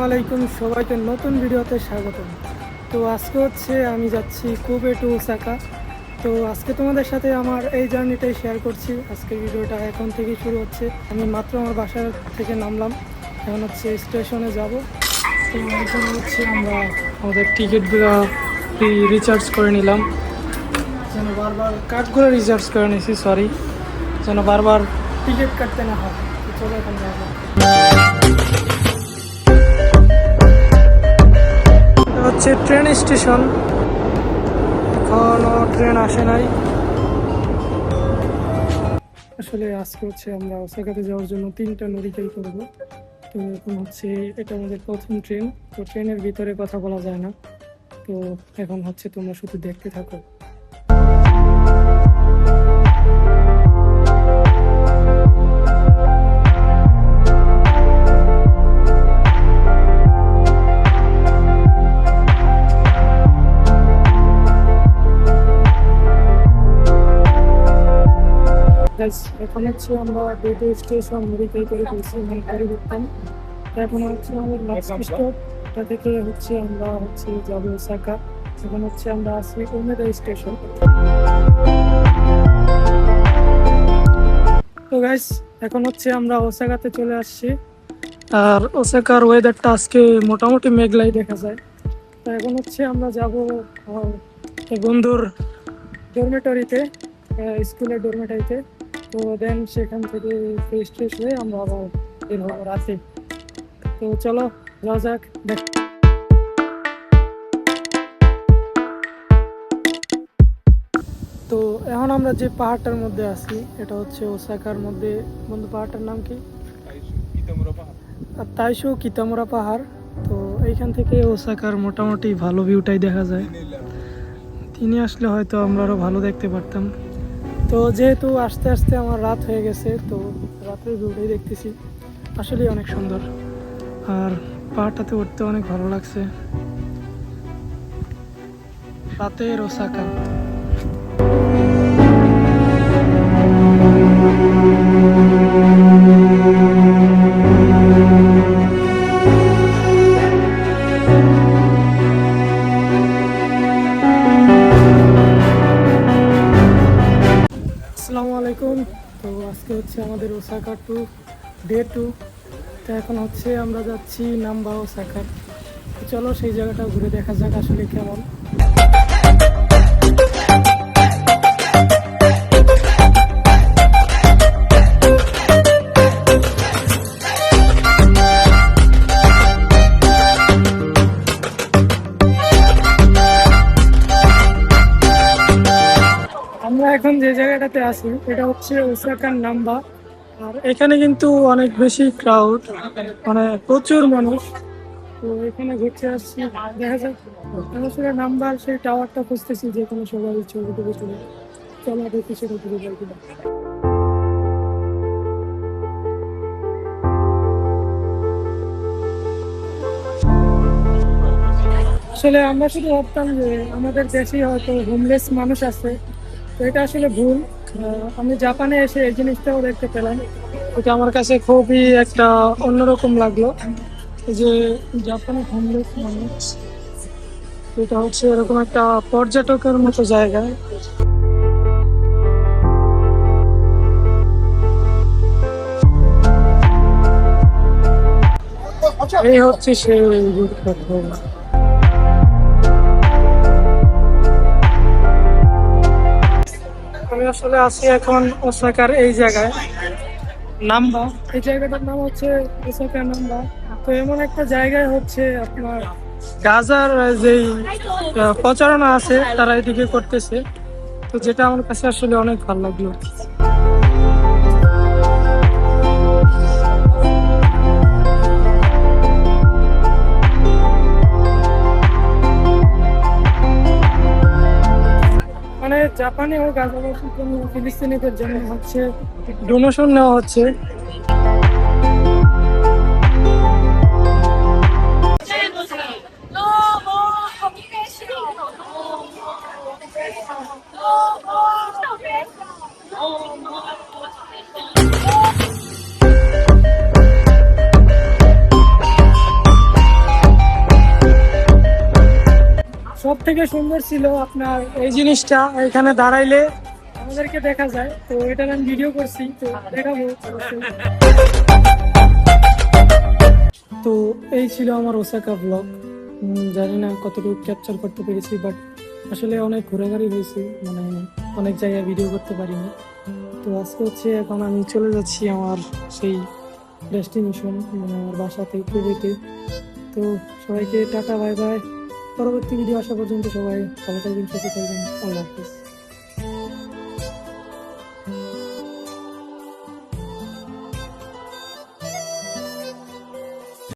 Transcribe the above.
আলাইকুম সবাইকে নতুন ভিডিওতে স্বাগতম। তো আজকে হচ্ছে আমি যাচ্ছি কোবে টু ওসাকা। তো আজকে তোমাদের সাথে আমার এই জার্নিটাই শেয়ার করছি। আজকের ভিডিওটা এখন থেকেই শুরু হচ্ছে। আমি মাত্র আমার বাসা থেকে নামলাম, এখন হচ্ছে স্টেশনে যাব। তো এখন হচ্ছে আমরা আমাদের টিকিটগুলো রিচার্জ করে নিলাম, যেন বারবার কার্ডগুলো রিচার্জ করে নিয়েছি, সরি, যেন বারবার টিকিট কাটতে না হয়। তো চলো এখন যাবো। হচ্ছে ট্রেন স্টেশন, এখনো ট্রেন আসে নাই। আসলে আজকে হচ্ছে আমরা ওসাকাতে যাওয়ার জন্য 3টা নৌকাই করব। তো এখন হচ্ছে এটা আমাদের প্রথম ট্রেন। তো ট্রেনের ভিতরে কথা বলা যায় না, তো এখন হচ্ছে তোমরা শুধু দেখতে থাকো। এখন হচ্ছে আমরা দুটো স্টেশন মডিফাই করে ফেলছি, মানে পরিবর্তন। এখন হচ্ছে আমাদের নেক্সট স্টপ, এটা থেকে হচ্ছে আমরা হচ্ছে যাবো ওসাকা। এখন হচ্ছে আমরা আছি ওমেদা স্টেশন। তো গাইস, এখন হচ্ছে আমরা ওসাকাতে চলে আসছি। আর ওসাকার ওয়েদারটা আজকে মোটামুটি মেঘলাই দেখা যায়। তো এখন হচ্ছে আমরা যাব বন্ধুর ডরমেটরিতে, স্কুলের ডরমেটরিতে। তো দেন সেখান থেকে ফ্রেশ ট্রেশ হয়ে আমরা আবার বের হবো রাতে। তো চলো যাওয়া যাক। তো এখন আমরা যে পাহাড়টার মধ্যে আছি এটা হচ্ছে ওসাকার মধ্যে। বন্ধু, পাহাড়টার নাম কি? তাইশো কিতামুরা পাহাড়। তো এইখান থেকে ওসাকার মোটামুটি ভালো ভিউটাই দেখা যায়। তিনি আসলে হয়তো আমরা আরো ভালো দেখতে পারতাম। তো যেহেতু আস্তে আস্তে আমার রাত হয়ে গেছে, তো রাতের ভিউটাই দেখতেছি। আসলেই অনেক সুন্দর, আর পাহাড়টাতে উঠতে অনেক ভালো লাগছে। রাতের ওসাকা। আসসালামু আলাইকুম। তো আজকে হচ্ছে আমাদের ওসাকা ডে 2। তো এখন হচ্ছে আমরা যাচ্ছি নাম্বা ওসাকা। তো চলো সেই জায়গাটা ঘুরে দেখা যাক আসলে কেমন। আমরা এখন যে জায়গাটাতে আছি এটা হচ্ছে ওসাকার নাম্বা। আর এখানে কিন্তু অনেক বেশি ক্রাউড, মানে প্রচুর মানুষ। তো এখানে ঘুরতে আসছি, দেখা যাক। আমি আসলে নাম্বার সেই টাওয়ারটা খুঁজতেছি, যেখানে সবাই ছবি টবি তুলে। চলো দেখি সেটা ঘুরে যাই কিনা। আসলে আমরা শুধু ভাবতাম যে আমাদের দেশেই হয়তো হোমলেস মানুষ আছে, তো এটা আসলে ভুল। আমি জাপানে এসে এই জিনিসটাও দেখতে পেলাম, এটা আমার কাছে খুবই একটা অন্যরকম লাগলো যে জাপানে হোমলেস মানুষ, এটা হচ্ছে এরকম একটা পর্যটকের মতো জায়গা। এই হচ্ছে সেই রূপকথা। আমি আসলে আছি এখন ওসাকার এই জায়গায় নাম্বা। এই জায়গাটার নাম হচ্ছে ওসাকা নাম্বা। তো এমন একটা জায়গায় হচ্ছে আপনার গাজার যেই প্রচারণা আছে তারা এদিকে করতেছে, তো যেটা আমার কাছে আসলে অনেক ভালো লাগলো। মানে জাপানে ও গাজাবাসীর জন্য, ফিলিস্তিনিদের জন্য হচ্ছে ডোনেশন নেওয়া হচ্ছে। সব থেকে সুন্দর ছিল আপনার এই জিনিসটা, এখানে দাঁড়াইলে আমাদেরকে দেখা যায়, তো এটা আমি ভিডিও করছি, তো দেখাবো অবশ্যই। তো এই ছিল আমার ওসাকা ব্লগ। জানি না কতটুকু ক্যাপচার করতে পেরেছি, বাট আসলে অনেক ঘোরাঘুরি হয়েছে, মানে অনেক জায়গায় ভিডিও করতে পারিনি। তো আজকে হচ্ছে এখন আমি চলে যাচ্ছি আমার সেই ডেস্টিনেশন, মানে আমার বাসাতে কুয়েতে। তো সবাইকে টাটা, বাই বাই। পরবর্তী ভিডিও আসা পর্যন্ত সবাই ভালো থাকবেন, সুস্থ থাকবেন। আল্লাহ হাফিজ।